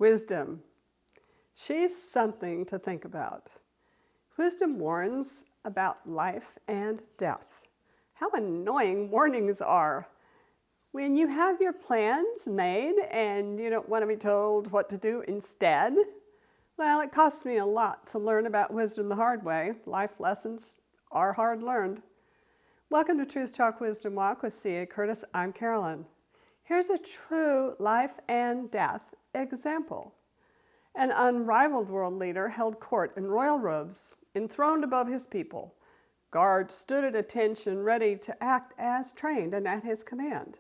Wisdom. She's something to think about. Wisdom warns about life and death. How annoying warnings are. When you have your plans made and you don't want to be told what to do instead, well, it cost me a lot to learn about wisdom the hard way. Life lessons are hard learned. Welcome to Truth Talk Wisdom Walk with C.A. Curtis. I'm Carolyn. Here's a true life and death example. An unrivaled world leader held court in royal robes, enthroned above his people. Guards stood at attention, ready to act as trained and at his command.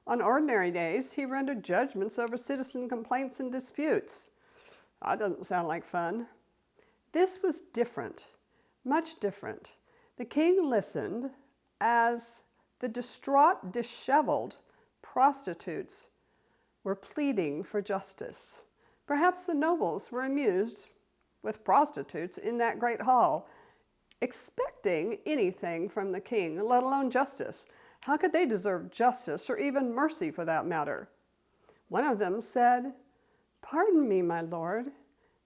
On ordinary days, he rendered judgments over citizen complaints and disputes. That doesn't sound like fun. This was different, much different. The king listened as the distraught, disheveled prostitutes were pleading for justice. Perhaps the nobles were amused with prostitutes in that great hall, expecting anything from the king, let alone justice. How could they deserve justice or even mercy for that matter? One of them said, "Pardon me, my lord.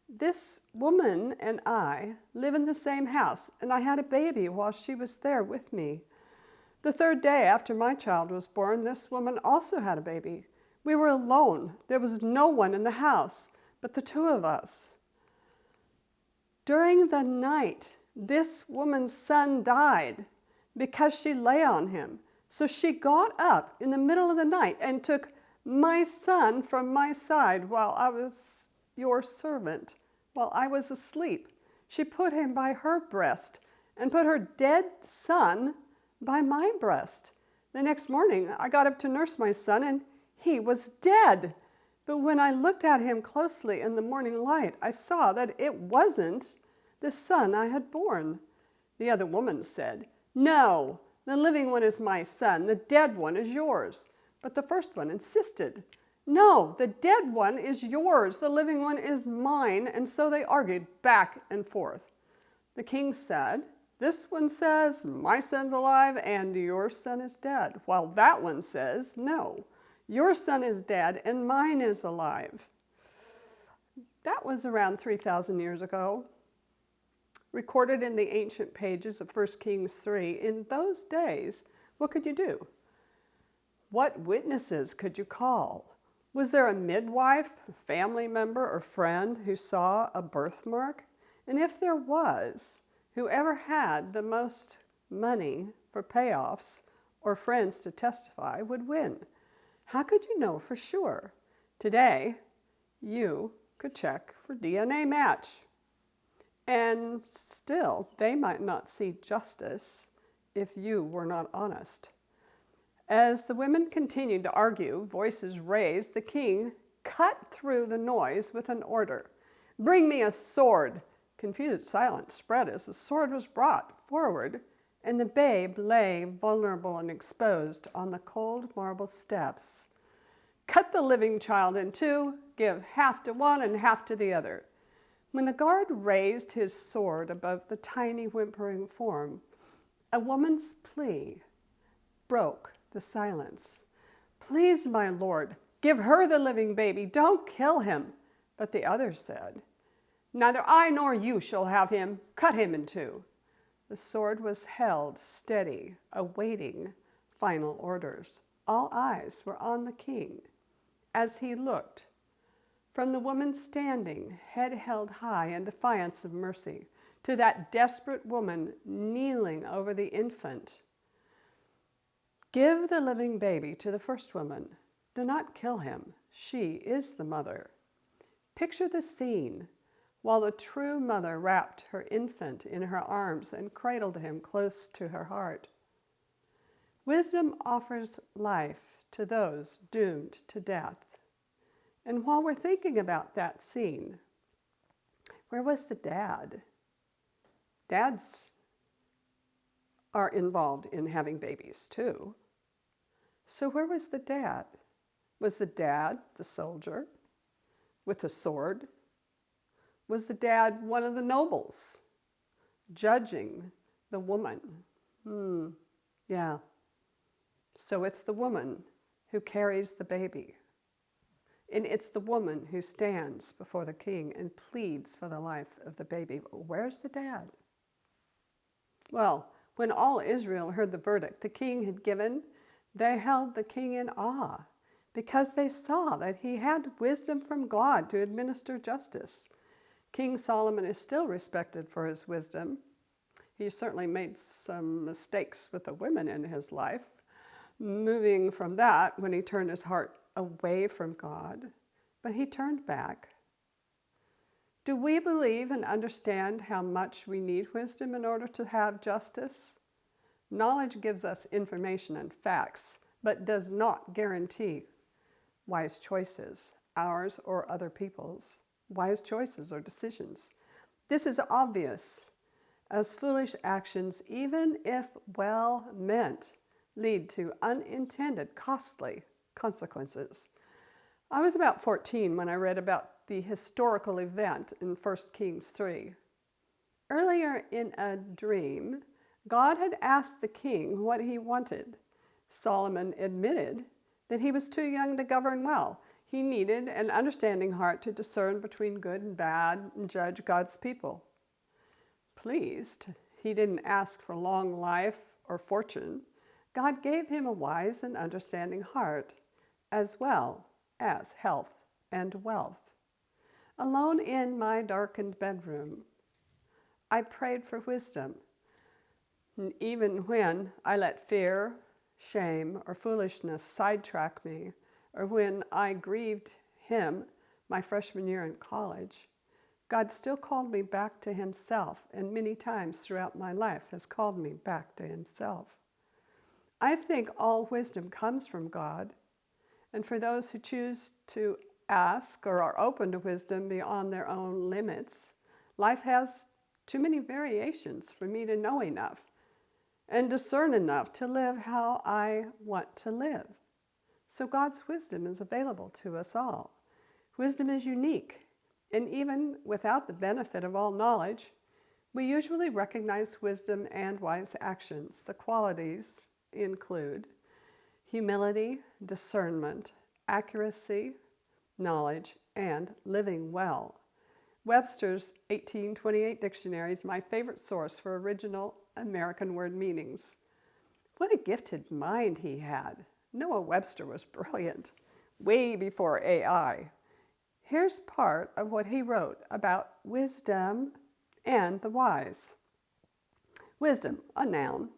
This woman and I live in the same house, and I had a baby while she was there with me. The third day after my child was born, this woman also had a baby. We were alone. There was no one in the house but the two of us. During the night, this woman's son died because she lay on him. So she got up in the middle of the night and took my son from my side while I was your servant, while I was asleep. She put him by her breast and put her dead son by my breast. The next morning, I got up to nurse my son, and he was dead. But when I looked at him closely in the morning light, I saw that it wasn't the son I had born." The other woman said, "No, the living one is my son, the dead one is yours." But the first one insisted, "No, the dead one is yours, the living one is mine." And so they argued back and forth. The king said, "This one says, my son's alive and your son is dead, while that one says, no, your son is dead and mine is alive." That was around 3,000 years ago. Recorded in the ancient pages of 1 Kings 3, in those days, what could you do? What witnesses could you call? Was there a midwife, a family member, or friend who saw a birthmark? And if there was, whoever had the most money for payoffs or friends to testify would win. How could you know for sure? Today, you could check for DNA match. And still, they might not see justice if you were not honest. As the women continued to argue, voices raised, the king cut through the noise with an order. "Bring me a sword." Confused silence spread as the sword was brought forward, and the babe lay vulnerable and exposed on the cold marble steps. "Cut the living child in two, give half to one and half to the other." When the guard raised his sword above the tiny whimpering form, a woman's plea broke the silence. "Please, my lord, give her the living baby. Don't kill him." But the other said, "Neither I nor you shall have him. Cut him in two." The sword was held steady, awaiting final orders. All eyes were on the king as he looked from the woman standing, head held high in defiance of mercy, to that desperate woman kneeling over the infant. "Give the living baby to the first woman. Do not kill him. She is the mother." Picture the scene while the true mother wrapped her infant in her arms and cradled him close to her heart. Wisdom offers life to those doomed to death. And while we're thinking about that scene, where was the dad? Dads are involved in having babies too. So where was the dad? Was the dad the soldier with the sword? Was the dad one of the nobles judging the woman? Yeah. So it's the woman who carries the baby. And it's the woman who stands before the king and pleads for the life of the baby. Where's the dad? Well, when all Israel heard the verdict the king had given, they held the king in awe because they saw that he had wisdom from God to administer justice. King Solomon is still respected for his wisdom. He certainly made some mistakes with the women in his life, moving from that when he turned his heart away from God, but he turned back. Do we believe and understand how much we need wisdom in order to have justice? Knowledge gives us information and facts, but does not guarantee wise choices, ours or other people's, wise choices or decisions. This is obvious, as foolish actions, even if well meant, lead to unintended, costly consequences. I was about 14 when I read about the historical event in 1 Kings 3. Earlier in a dream, God had asked the king what he wanted. Solomon admitted that he was too young to govern well. He needed an understanding heart to discern between good and bad and judge God's people. Pleased, he didn't ask for long life or fortune. God gave him a wise and understanding heart, as well as health and wealth. Alone in my darkened bedroom, I prayed for wisdom. And even when I let fear, shame, or foolishness sidetrack me, or when I grieved him my freshman year in college, God still called me back to himself, and many times throughout my life has called me back to himself. I think all wisdom comes from God, and for those who choose to ask or are open to wisdom beyond their own limits, life has too many variations for me to know enough and discern enough to live how I want to live. So God's wisdom is available to us all. Wisdom is unique, and even without the benefit of all knowledge, we usually recognize wisdom and wise actions. The qualities include humility, discernment, accuracy, knowledge, and living well. Webster's 1828 dictionary is my favorite source for original American word meanings. What a gifted mind he had. Noah Webster was brilliant, way before AI. Here's part of what he wrote about wisdom and the wise. Wisdom, a noun.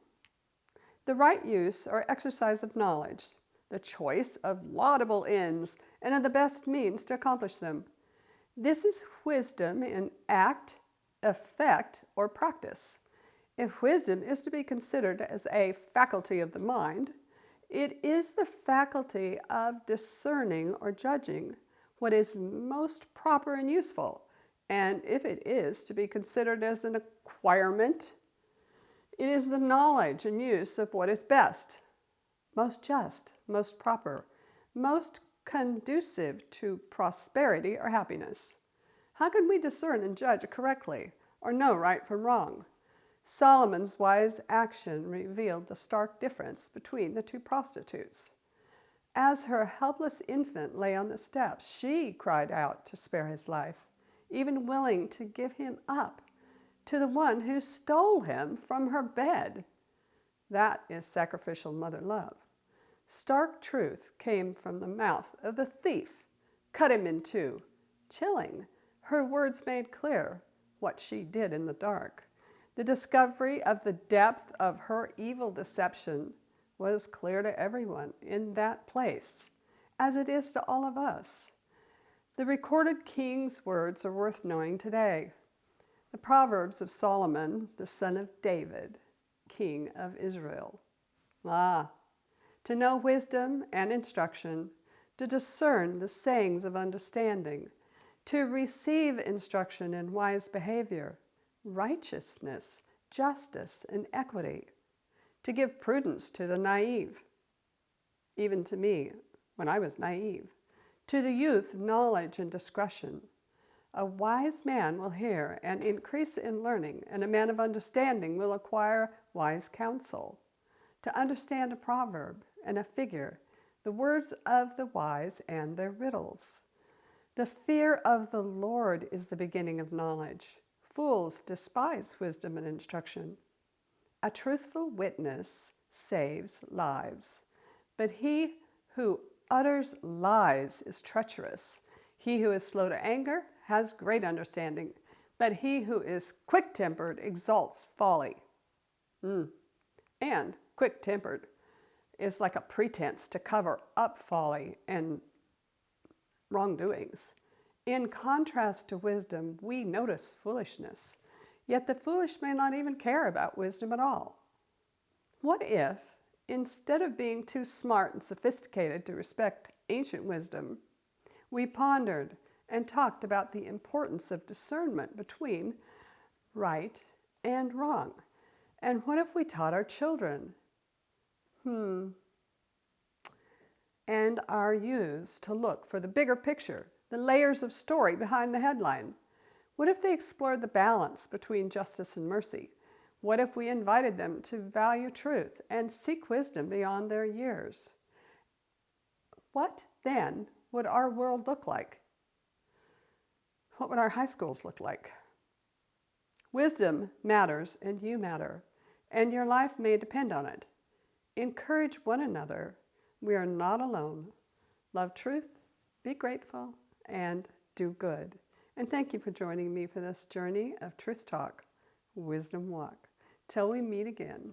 The right use or exercise of knowledge, the choice of laudable ends and of the best means to accomplish them. This is wisdom in act, effect, or practice. If wisdom is to be considered as a faculty of the mind, it is the faculty of discerning or judging what is most proper and useful. And if it is to be considered as an acquirement, it is the knowledge and use of what is best, most just, most proper, most conducive to prosperity or happiness. How can we discern and judge correctly or know right from wrong? Solomon's wise action revealed the stark difference between the two prostitutes. As her helpless infant lay on the steps, she cried out to spare his life, even willing to give him up to the one who stole him from her bed. That is sacrificial mother love. Stark truth came from the mouth of the thief, cut him in two, chilling. Her words made clear what she did in the dark. The discovery of the depth of her evil deception was clear to everyone in that place, as it is to all of us. The recorded king's words are worth knowing today. The Proverbs of Solomon, the son of David, king of Israel. To know wisdom and instruction, to discern the sayings of understanding, to receive instruction in wise behavior, righteousness, justice, and equity, to give prudence to the naive, even to me when I was naive, to the youth knowledge and discretion. A wise man will hear and increase in learning, and a man of understanding will acquire wise counsel. To understand a proverb and a figure, the words of the wise and their riddles. The fear of the Lord is the beginning of knowledge. Fools despise wisdom and instruction. A truthful witness saves lives, but he who utters lies is treacherous. He who is slow to anger has great understanding, but he who is quick-tempered exalts folly. And quick-tempered is like a pretense to cover up folly and wrongdoings. In contrast to wisdom, we notice foolishness, yet the foolish may not even care about wisdom at all. What if, instead of being too smart and sophisticated to respect ancient wisdom, we pondered and talked about the importance of discernment between right and wrong? And what if we taught our children and our youths to look for the bigger picture, the layers of story behind the headline? What if they explored the balance between justice and mercy? What if we invited them to value truth and seek wisdom beyond their years? What then would our world look like? What would our high schools look like? Wisdom matters, and you matter, and your life may depend on it. Encourage one another. We are not alone. Love truth, be grateful, and do good. And thank you for joining me for this journey of Truth Talk, Wisdom Walk. Till we meet again.